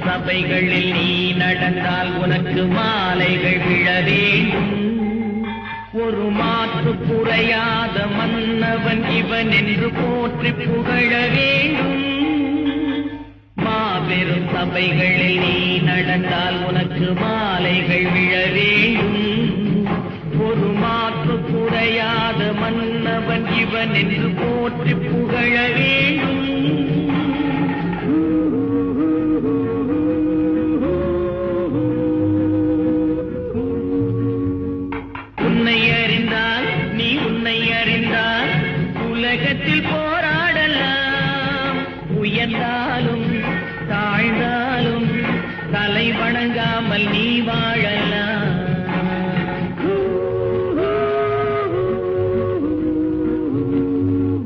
சபைகளில் நீ நடந்தால் உனக்கு மாலைகள் விழ வேண்டும். ஒரு மாற்று குறையாத மன்னவன் இவன் என்று போற்றி புகழ வேண்டும். மாபெரும் சபைகளில் நீ நடந்தால் உனக்கு மாலைகள் விழ வேண்டும். ஒரு மாற்று குறையாத மன்னவன் இவன் என்று போற்றி புகழ வேண்டும். உன்னை அறிந்தால் நீ உன்னை அறிந்தால் உலகத்தில் போராடலாம். உயர்ந்தாலும் தாழ்ந்தாலும் தலை வணங்காமல் நீ வாழலாம்.